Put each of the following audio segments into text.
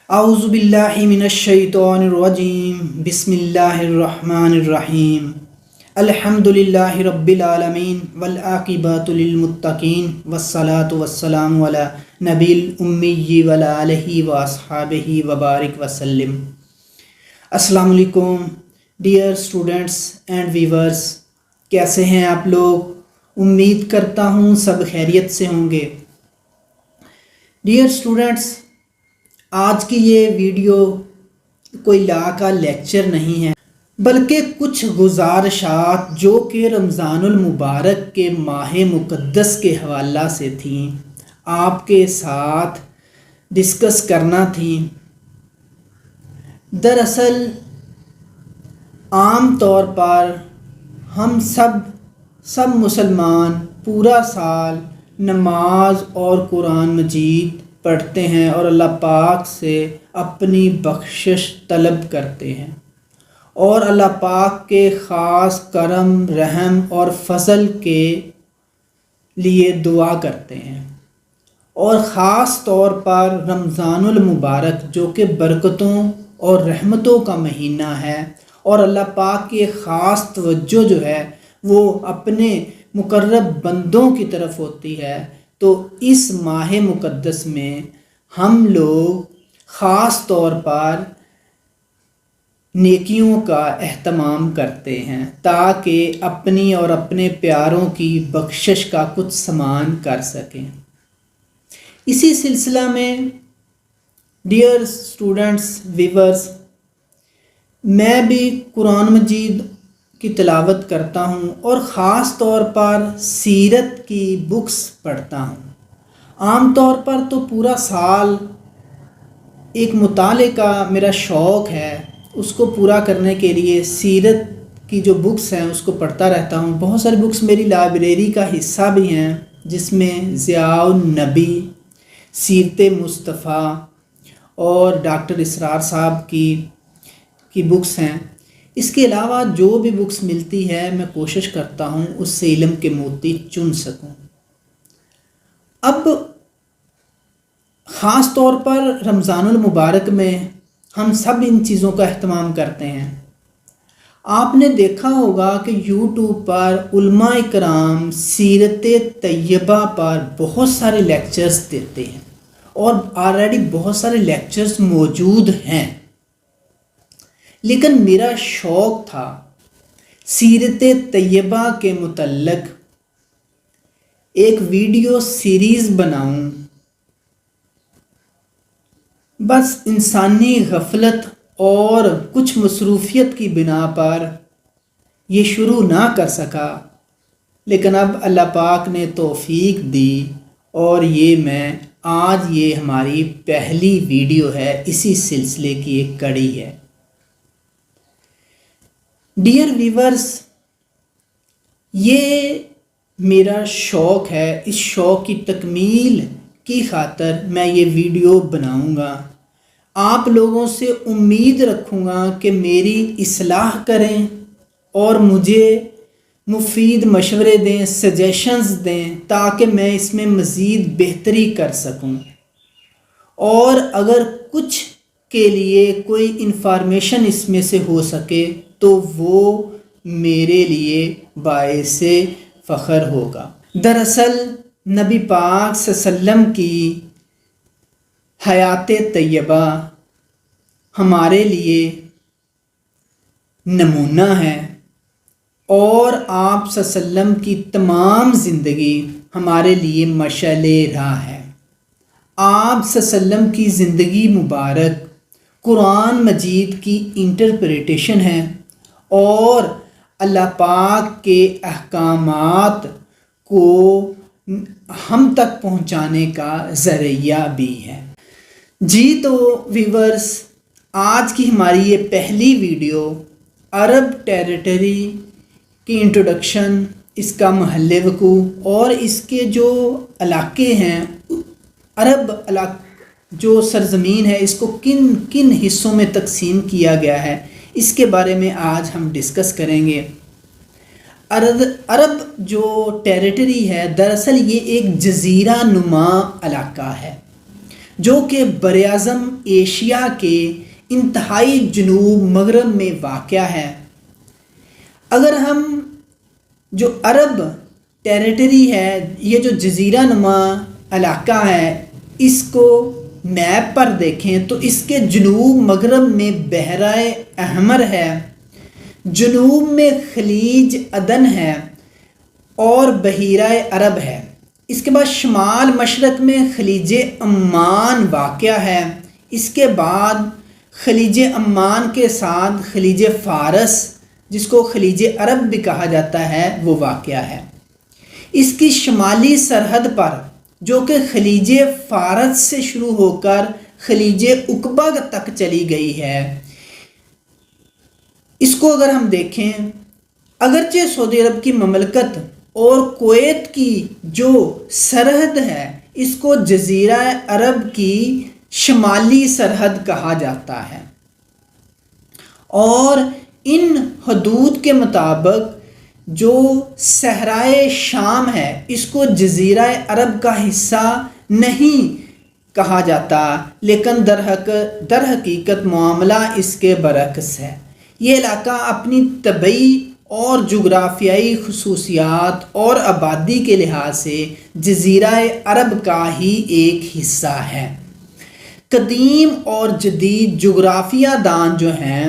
اعوذ باللہ من الشیطان الرجیم بسم اللہ الرحمن الرحیم الحمد للہ رب العالمین والعاقبۃ للمتقین والصلاة والسلام علی نبی الامی وعلی آلہ واصحابہ وبارک وسلم۔ السلام علیکم ڈیئر اسٹوڈنٹس اینڈ ویورز، کیسے ہیں آپ لوگ؟ امید کرتا ہوں سب خیریت سے ہوں گے۔ ڈیئر اسٹوڈنٹس، آج کی یہ ویڈیو کوئی لا کا لیکچر نہیں ہے، بلکہ کچھ گزارشات جو کہ رمضان المبارک کے ماہ مقدس کے حوالہ سے تھیں، آپ کے ساتھ ڈسکس کرنا تھیں۔ دراصل عام طور پر ہم سب مسلمان پورا سال نماز اور قرآن مجید پڑھتے ہیں اور اللہ پاک سے اپنی بخشش طلب کرتے ہیں، اور اللہ پاک کے خاص کرم، رحم اور فضل کے لیے دعا کرتے ہیں۔ اور خاص طور پر رمضان المبارک جو کہ برکتوں اور رحمتوں کا مہینہ ہے، اور اللہ پاک کی خاص توجہ جو ہے وہ اپنے مقرب بندوں کی طرف ہوتی ہے، تو اس ماہ مقدس میں ہم لوگ خاص طور پر نیکیوں کا اہتمام کرتے ہیں تاکہ اپنی اور اپنے پیاروں کی بخشش کا کچھ سامان کر سکیں۔ اسی سلسلہ میں ڈیئر اسٹوڈنٹس، ویورز، میں بھی قرآن مجید کی تلاوت کرتا ہوں اور خاص طور پر سیرت کی بکس پڑھتا ہوں۔ عام طور پر تو پورا سال ایک مطالعے کا میرا شوق ہے، اس کو پورا کرنے کے لیے سیرت کی جو بکس ہیں اس کو پڑھتا رہتا ہوں۔ بہت ساری بکس میری لائبریری کا حصہ بھی ہیں، جس میں ضیاء النبی، سیرت مصطفیٰ اور ڈاکٹر اسرار صاحب کی بکس ہیں۔ اس کے علاوہ جو بھی بکس ملتی ہے میں کوشش کرتا ہوں اس سے علم کے موتی چن سکوں۔ اب خاص طور پر رمضان المبارک میں ہم سب ان چیزوں کا اہتمام کرتے ہیں۔ آپ نے دیکھا ہوگا کہ یوٹیوب پر علماء کرام سیرت طیبہ پر بہت سارے لیکچرز دیتے ہیں، اور آلریڈی بہت سارے لیکچرز موجود ہیں، لیکن میرا شوق تھا سیرت طیبہ کے متعلق ایک ویڈیو سیریز بناؤں۔ بس انسانی غفلت اور کچھ مصروفیت کی بنا پر یہ شروع نہ کر سکا، لیکن اب اللہ پاک نے توفیق دی، اور آج یہ ہماری پہلی ویڈیو ہے، اسی سلسلے کی ایک کڑی ہے۔ ڈیئر ویورز، یہ میرا شوق ہے، اس شوق کی تکمیل کی خاطر میں یہ ویڈیو بناؤں گا۔ آپ لوگوں سے امید رکھوں گا کہ میری اصلاح کریں اور مجھے مفید مشورے دیں، سجیشنز دیں، تاکہ میں اس میں مزید بہتری کر سکوں، اور اگر کچھ کے لیے کوئی انفارمیشن اس میں سے ہو سکے تو وہ میرے لیے باعث فخر ہوگا۔ دراصل نبی پاک صلی اللہ علیہ وسلم کی حیات طیبہ ہمارے لیے نمونہ ہے، اور آپ صلی اللہ علیہ وسلم کی تمام زندگی ہمارے لیے مشعل راہ ہے۔ آپ صلی اللہ علیہ وسلم کی زندگی مبارک قرآن مجید کی انٹرپریٹیشن ہے، اور اللہ پاک کے احکامات کو ہم تک پہنچانے کا ذریعہ بھی ہے۔ جی تو ویورز، آج کی ہماری یہ پہلی ویڈیو عرب ٹیریٹری کی انٹروڈکشن، اس کا محل وقوع اور اس کے جو علاقے ہیں، عرب جو سرزمین ہے، اس کو کن کن حصوں میں تقسیم کیا گیا ہے، اس کے بارے میں آج ہم ڈسکس کریں گے۔ عرب جو ٹیریٹری ہے، دراصل یہ ایک جزیرہ نما علاقہ ہے جو کہ براعظم ایشیا کے انتہائی جنوب مغرب میں واقع ہے۔ اگر ہم جو عرب ٹیریٹری ہے، یہ جو جزیرہ نما علاقہ ہے، اس کو میپ پر دیکھیں تو اس کے جنوب مغرب میں بحیرہ احمر ہے، جنوب میں خلیج عدن ہے اور بحیرہ عرب ہے۔ اس کے بعد شمال مشرق میں خلیج عمان واقع ہے۔ اس کے بعد خلیج عمان کے ساتھ خلیج فارس، جس کو خلیج عرب بھی کہا جاتا ہے، وہ واقع ہے۔ اس کی شمالی سرحد پر، جو کہ خلیج فارس سے شروع ہو کر خلیج عقبہ تک چلی گئی ہے، اس کو اگر ہم دیکھیں، اگرچہ سعودی عرب کی مملکت اور کویت کی جو سرحد ہے، اس کو جزیرہ عرب کی شمالی سرحد کہا جاتا ہے، اور ان حدود کے مطابق جو صحرائے شام ہے، اس کو جزیرہ عرب کا حصہ نہیں کہا جاتا، لیکن در حقیقت معاملہ اس کے برعکس ہے۔ یہ علاقہ اپنی طبعی اور جغرافیائی خصوصیات اور آبادی کے لحاظ سے جزیرہ عرب کا ہی ایک حصہ ہے۔ قدیم اور جدید جغرافیہ دان جو ہیں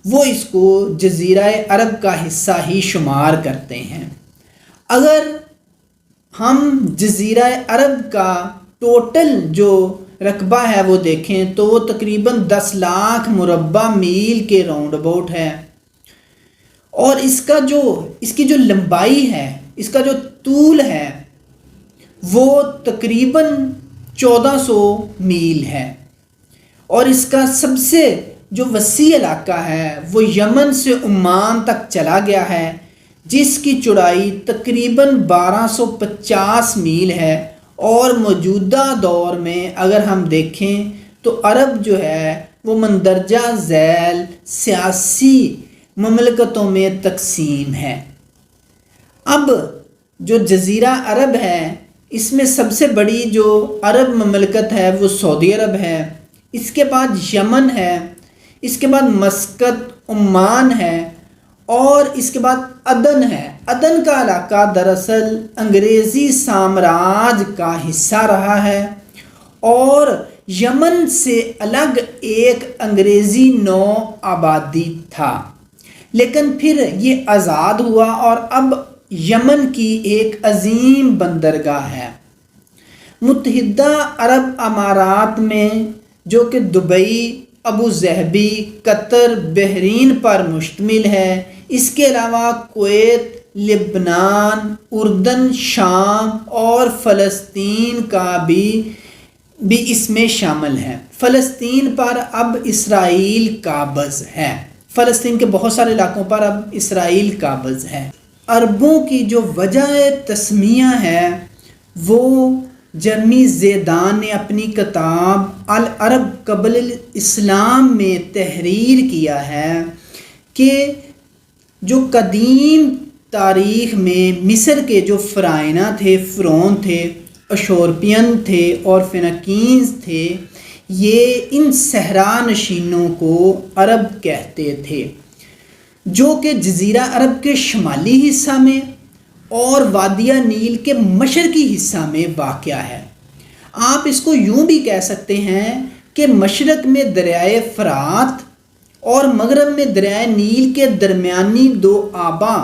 وہ اس کو جزیرہ عرب کا حصہ ہی شمار کرتے ہیں۔ اگر ہم جزیرہ عرب کا ٹوٹل جو رقبہ ہے وہ دیکھیں تو وہ تقریباً 10 لاکھ مربع میل کے راؤنڈ اباؤٹ ہے، اور اس کی جو لمبائی ہے، اس کا جو طول ہے، وہ تقریباً 1400 میل ہے، اور اس کا سب سے جو وسیع علاقہ ہے وہ یمن سے عمان تک چلا گیا ہے، جس کی چوڑائی تقریباً 1250 میل ہے۔ اور موجودہ دور میں اگر ہم دیکھیں تو عرب جو ہے وہ مندرجہ ذیل سیاسی مملکتوں میں تقسیم ہے۔ اب جو جزیرہ عرب ہے، اس میں سب سے بڑی جو عرب مملکت ہے وہ سعودی عرب ہے، اس کے بعد یمن ہے، اس کے بعد مسقط عمان ہے، اور اس کے بعد عدن ہے۔ عدن کا علاقہ دراصل انگریزی سامراج کا حصہ رہا ہے، اور یمن سے الگ ایک انگریزی نو آبادی تھا، لیکن پھر یہ آزاد ہوا اور اب یمن کی ایک عظیم بندرگاہ ہے۔ متحدہ عرب امارات میں، جو کہ دبئی، ابوظہبی، قطر، بحرین پر مشتمل ہے، اس کے علاوہ کویت، لبنان، اردن، شام اور فلسطین کا بھی اس میں شامل ہے۔ فلسطین پر اب اسرائیل قابض ہے، فلسطین کے بہت سارے علاقوں پر اب اسرائیل قابض ہے۔ عربوں کی جو وجہ تسمیہ ہے وہ جرمی زیدان نے اپنی کتاب العرب قبل الاسلام میں تحریر کیا ہے کہ جو قدیم تاریخ میں مصر کے جو فرعونہ تھے، فرعون تھے، اشورپین تھے اور فینیکیز تھے، یہ ان صحرا نشینوں کو عرب کہتے تھے، جو کہ جزیرہ عرب کے شمالی حصہ میں اور وادیہ نیل کے مشرقی حصہ میں واقع ہے۔ آپ اس کو یوں بھی کہہ سکتے ہیں کہ مشرق میں دریائے فرات اور مغرب میں دریائے نیل کے درمیانی دو آباں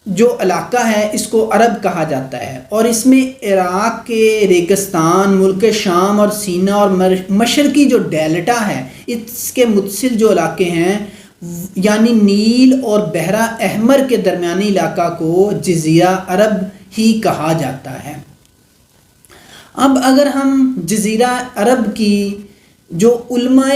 جو علاقہ ہے، اس کو عرب کہا جاتا ہے، اور اس میں عراق کے ریگستان، ملک شام اور سینا اور مشرقی جو ڈیلٹا ہے، اس کے متصل جو علاقے ہیں، یعنی نیل اور بحیرہ احمر کے درمیانی علاقہ کو جزیرہ عرب ہی کہا جاتا ہے۔ اب اگر ہم جزیرہ عرب کی جو علماء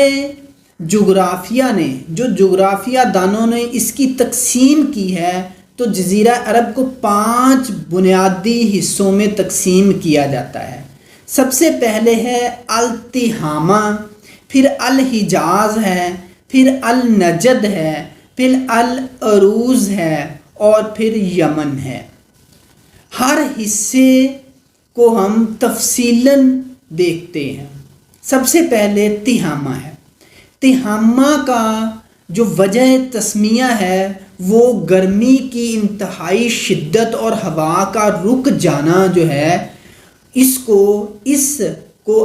جغرافیہ نے، جو جغرافیہ دانوں نے اس کی تقسیم کی ہے، تو جزیرہ عرب کو 5 بنیادی حصوں میں تقسیم کیا جاتا ہے۔ سب سے پہلے ہے التہامہ، پھر الحجاز ہے، پھر النجد ہے، پھر العروض ہے، اور پھر یمن ہے۔ ہر حصے کو ہم تفصیلاً دیکھتے ہیں۔ سب سے پہلے تہامہ ہے۔ تہامہ کا جو وجہ تسمیہ ہے وہ گرمی کی انتہائی شدت اور ہوا کا رک جانا جو ہے اس کو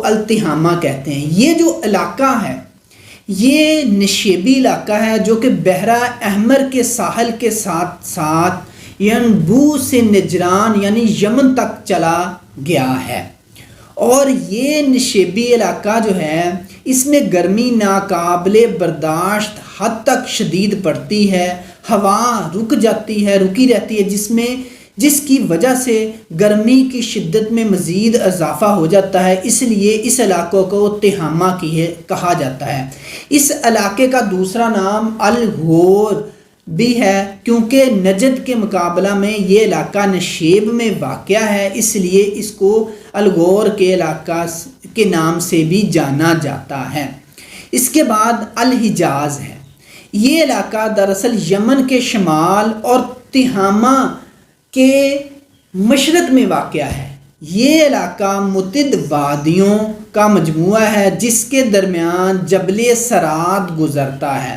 التہامہ کہتے ہیں۔ یہ جو علاقہ ہے یہ نشیبی علاقہ ہے جو کہ بحرہ احمر کے ساحل کے ساتھ ساتھ ینبوع سے نجران یعنی یمن تک چلا گیا ہے، اور یہ نشیبی علاقہ جو ہے اس میں گرمی ناقابل برداشت حد تک شدید پڑتی ہے، ہوا رکی رہتی ہے جس کی وجہ سے گرمی کی شدت میں مزید اضافہ ہو جاتا ہے، اس لیے اس علاقوں کو تہامہ کہا جاتا ہے۔ اس علاقے کا دوسرا نام الغور بھی ہے کیونکہ نجد کے مقابلہ میں یہ علاقہ نشیب میں واقع ہے، اس لیے اس کو الغور کے علاقہ کے نام سے بھی جانا جاتا ہے۔ اس کے بعد الحجاز ہے۔ یہ علاقہ دراصل یمن کے شمال اور تہامہ کے مشرق میں واقع ہے۔ یہ علاقہ متعدد وادیوں کا مجموعہ ہے جس کے درمیان جبل سرات گزرتا ہے۔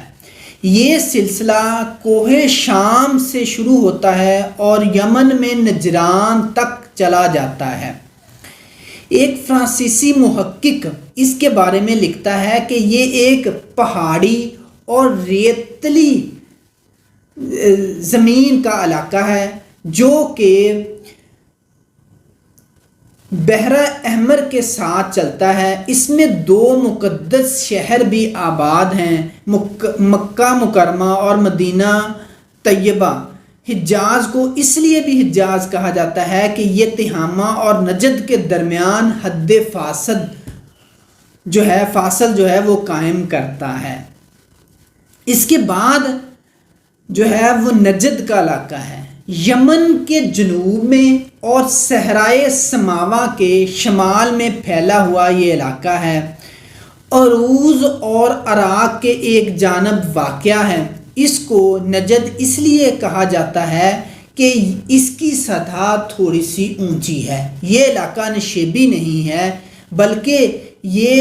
یہ سلسلہ کوہ شام سے شروع ہوتا ہے اور یمن میں نجران تک چلا جاتا ہے۔ ایک فرانسیسی محقق اس کے بارے میں لکھتا ہے کہ یہ ایک پہاڑی اور ریتلی زمین کا علاقہ ہے جو کہ بحرہ احمر کے ساتھ چلتا ہے۔ اس میں 2 مقدس شہر بھی آباد ہیں، مکہ مکرمہ اور مدینہ طیبہ۔ حجاز کو اس لیے بھی حجاز کہا جاتا ہے کہ یہ تہامہ اور نجد کے درمیان حد فاصل جو ہے وہ قائم کرتا ہے۔ اس کے بعد جو ہے وہ نجد کا علاقہ ہے۔ یمن کے جنوب میں اور صحرائے سماوا کے شمال میں پھیلا ہوا یہ علاقہ ہے۔ عروض اور عراق کے ایک جانب واقع ہے۔ اس کو نجد اس لیے کہا جاتا ہے کہ اس کی سطح تھوڑی سی اونچی ہے۔ یہ علاقہ نشیبی نہیں ہے بلکہ یہ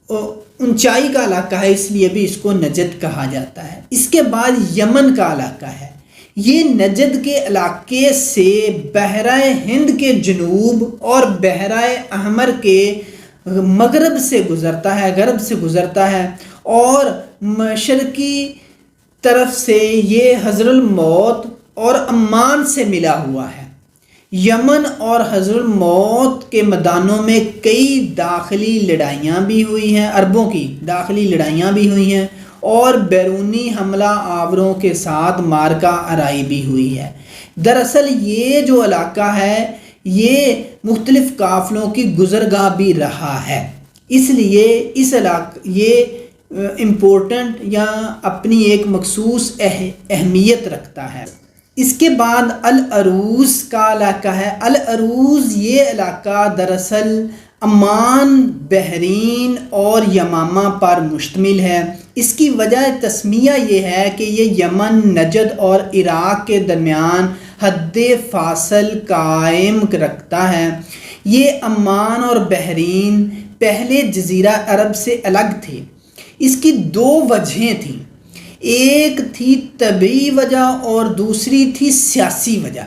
اونچائی کا علاقہ ہے، اس لیے بھی اس کو نجد کہا جاتا ہے۔ اس کے بعد یمن کا علاقہ ہے۔ یہ نجد کے علاقے سے بحرہ ہند کے جنوب اور بحرہ احمر کے غرب سے گزرتا ہے اور مشرقی طرف سے یہ حضر الموت اور عمان سے ملا ہوا ہے۔ یمن اور حضر الموت کے میدانوں میں کئی داخلی لڑائیاں بھی ہوئی ہیں، عربوں کی داخلی لڑائیاں بھی ہوئی ہیں اور بیرونی حملہ آوروں کے ساتھ مارکہ آرائی بھی ہوئی ہے۔ دراصل یہ جو علاقہ ہے یہ مختلف قافلوں کی گزرگاہ بھی رہا ہے، اس لیے اس علاقہ یہ امپورٹنٹ یا اپنی ایک مخصوص اہمیت رکھتا ہے۔ اس کے بعد العروض کا علاقہ ہے۔ العروض یہ علاقہ دراصل عمان، بحرین اور یمامہ پر مشتمل ہے۔ اس کی وجہ تسمیہ یہ ہے کہ یہ یمن، نجد اور عراق کے درمیان حد فاصل قائم رکھتا ہے۔ یہ عمان اور بحرین پہلے جزیرہ عرب سے الگ تھے۔ اس کی 2 وجہیں تھیں، ایک تھی طبعی وجہ اور دوسری تھی سیاسی وجہ۔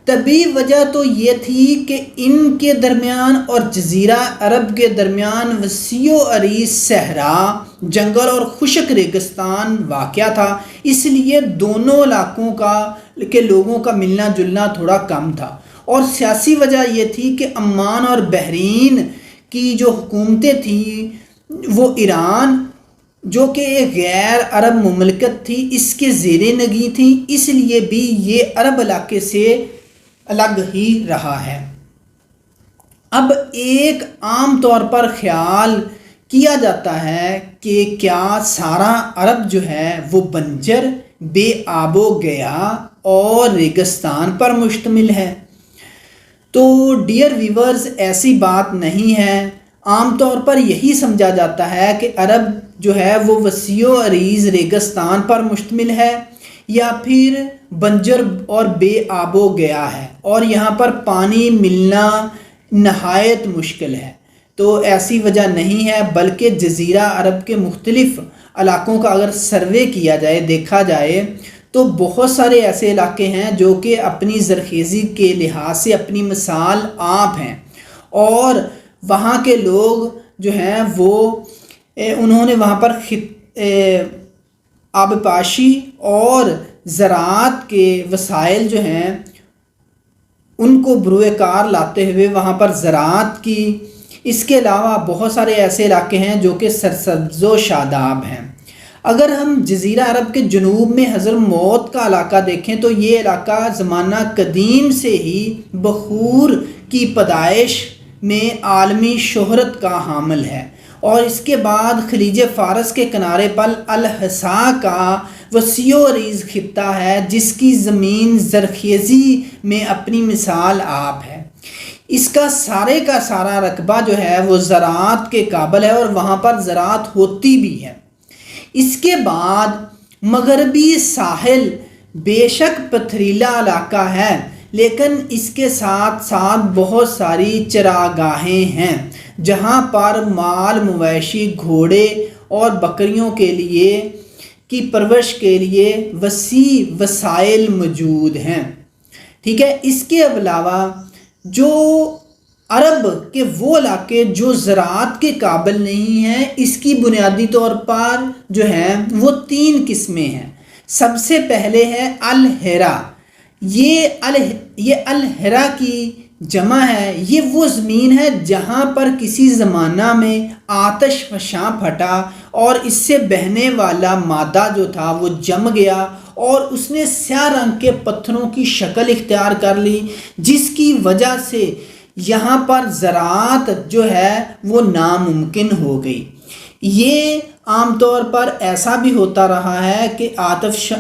طبعی وجہ تو یہ تھی کہ ان کے درمیان اور جزیرہ عرب کے درمیان وسیع و عریض صحرا، جنگل اور خشک ریگستان واقع تھا، اس لیے دونوں علاقوں کے لوگوں کا ملنا جلنا تھوڑا کم تھا۔ اور سیاسی وجہ یہ تھی کہ عمان اور بحرین کی جو حکومتیں تھیں وہ ایران جو کہ ایک غیر عرب مملکت تھی اس کے زیر نگیں تھیں، اس لیے بھی یہ عرب علاقے سے الگ ہی رہا ہے۔ اب ایک عام طور پر خیال کیا جاتا ہے کہ کیا سارا عرب جو ہے وہ بنجر، بے آب و گیا اور ریگستان پر مشتمل ہے؟ تو ڈیئر ویورز، ایسی بات نہیں ہے۔ عام طور پر یہی سمجھا جاتا ہے کہ عرب جو ہے وہ وسیع و عریض ریگستان پر مشتمل ہے یا پھر بنجر اور بے آب و گیا ہے اور یہاں پر پانی ملنا نہایت مشکل ہے۔ تو ایسی وجہ نہیں ہے، بلکہ جزیرہ عرب کے مختلف علاقوں کا اگر سروے کیا جائے، دیکھا جائے، تو بہت سارے ایسے علاقے ہیں جو کہ اپنی زرخیزی کے لحاظ سے اپنی مثال آپ ہیں، اور وہاں کے لوگ جو ہیں وہ انہوں نے وہاں پر آبپاشی اور زراعت کے وسائل جو ہیں ان کو بروئے کار لاتے ہوئے وہاں پر زراعت کی۔ اس کے علاوہ بہت سارے ایسے علاقے ہیں جو کہ سرسبز و شاداب ہیں۔ اگر ہم جزیرہ عرب کے جنوب میں حضرموت کا علاقہ دیکھیں تو یہ علاقہ زمانہ قدیم سے ہی بخور کی پیدائش میں عالمی شہرت کا حامل ہے، اور اس کے بعد خلیج فارس کے کنارے پر الحسا کا وسیع و عریض خطہ ہے جس کی زمین زرخیزی میں اپنی مثال آپ ہے۔ اس کا سارا رقبہ جو ہے وہ زراعت کے قابل ہے اور وہاں پر زراعت ہوتی بھی ہے۔ اس کے بعد مغربی ساحل بے شک پتھریلا علاقہ ہے، لیکن اس کے ساتھ ساتھ بہت ساری چراگاہیں ہیں جہاں پر مال مویشی، گھوڑے اور بکریوں کے لیے کی پرورش کے لیے وسیع وسائل موجود ہیں، ٹھیک ہے۔ اس کے علاوہ جو عرب کے وہ علاقے جو زراعت کے قابل نہیں ہیں، اس کی بنیادی طور پر جو ہیں وہ 3 قسمیں ہیں۔ سب سے پہلے ہے الحرا، یہ الحرا کی جمع ہے۔ یہ وہ زمین ہے جہاں پر کسی زمانہ میں آتش فشاں پھٹا اور اس سے بہنے والا مادہ جو تھا وہ جم گیا اور اس نے سیاہ رنگ کے پتھروں کی شکل اختیار کر لی، جس کی وجہ سے یہاں پر زراعت جو ہے وہ ناممکن ہو گئی۔ یہ عام طور پر ایسا بھی ہوتا رہا ہے کہ آتش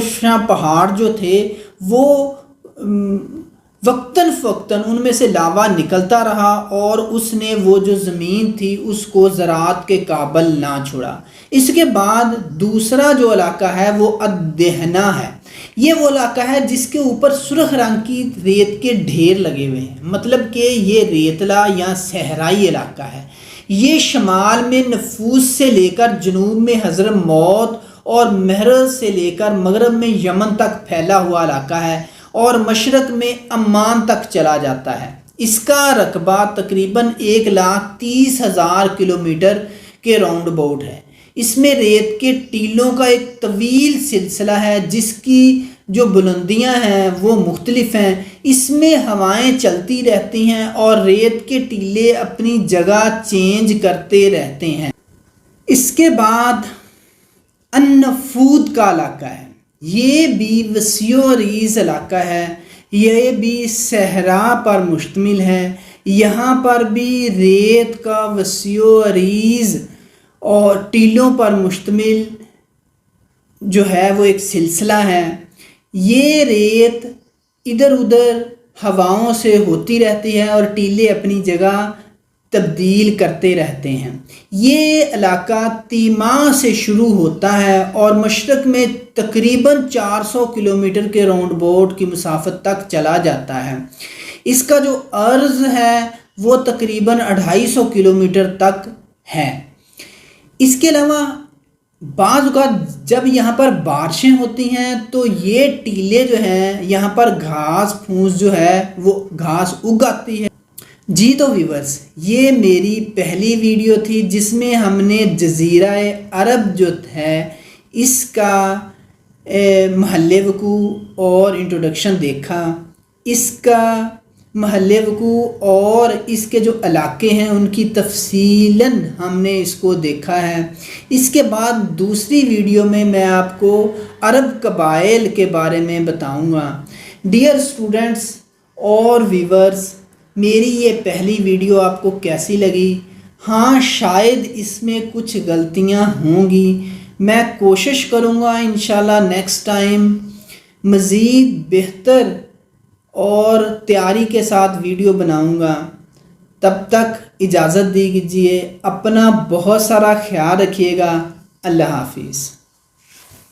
فشاں پہاڑ جو تھے وہ وقتاً فوقتاً ان میں سے لاوا نکلتا رہا اور اس نے وہ جو زمین تھی اس کو زراعت کے قابل نہ چھوڑا۔ اس کے بعد دوسرا جو علاقہ ہے وہ الدہنا ہے۔ یہ وہ علاقہ ہے جس کے اوپر سرخ رنگ کی ریت کے ڈھیر لگے ہوئے ہیں، مطلب کہ یہ ریتلا یا صحرائی علاقہ ہے۔ یہ شمال میں نفوس سے لے کر جنوب میں حضرموت اور محرز سے لے کر مغرب میں یمن تک پھیلا ہوا علاقہ ہے اور مشرق میں عمان تک چلا جاتا ہے۔ اس کا رقبہ تقریباً 1,30,000 کلومیٹر کے راؤنڈ اباؤٹ ہے۔ اس میں ریت کے ٹیلوں کا ایک طویل سلسلہ ہے جس کی جو بلندیاں ہیں وہ مختلف ہیں۔ اس میں ہوائیں چلتی رہتی ہیں اور ریت کے ٹیلے اپنی جگہ چینج کرتے رہتے ہیں۔ اس کے بعد النفود کا علاقہ ہے۔ یہ بھی وسیع و عریض علاقہ ہے، یہ بھی صحرا پر مشتمل ہے۔ یہاں پر بھی ریت کا وسیع و عریض اور ٹیلوں پر مشتمل جو ہے وہ ایک سلسلہ ہے۔ یہ ریت ادھر ادھر ہواؤں سے ہوتی رہتی ہے اور ٹیلے اپنی جگہ تبدیل کرتے رہتے ہیں۔ یہ علاقہ تیماہ سے شروع ہوتا ہے اور مشرق میں تقریباً 400 کلومیٹر کے راؤنڈ اباؤٹ کی مسافت تک چلا جاتا ہے۔ اس کا جو عرض ہے وہ تقریباً 250 کلومیٹر تک ہے۔ اس کے علاوہ بعض اوقات جب یہاں پر بارشیں ہوتی ہیں تو یہ ٹیلے جو ہیں یہاں پر گھاس پھوس جو ہے وہ گھاس اگ آتی ہے۔ جی تو ویورز، یہ میری پہلی ویڈیو تھی جس میں ہم نے جزیرہ عرب جو ہے اس کا محل وقوع اور انٹروڈکشن دیکھا، اس کا محل وقوع اور اس کے جو علاقے ہیں ان کی تفصیلاً ہم نے اس کو دیکھا ہے۔ اس کے بعد دوسری ویڈیو میں میں آپ کو عرب قبائل کے بارے میں بتاؤں گا۔ ڈیئر اسٹوڈنٹس اور ویورز، میری یہ پہلی ویڈیو آپ کو کیسی لگی؟ ہاں، شاید اس میں کچھ غلطیاں ہوں گی، میں کوشش کروں گا انشاءاللہ نیکسٹ ٹائم مزید بہتر اور تیاری کے ساتھ ویڈیو بناؤں گا۔ تب تک اجازت دیجیے، اپنا بہت سارا خیال رکھیے گا۔ اللہ حافظ۔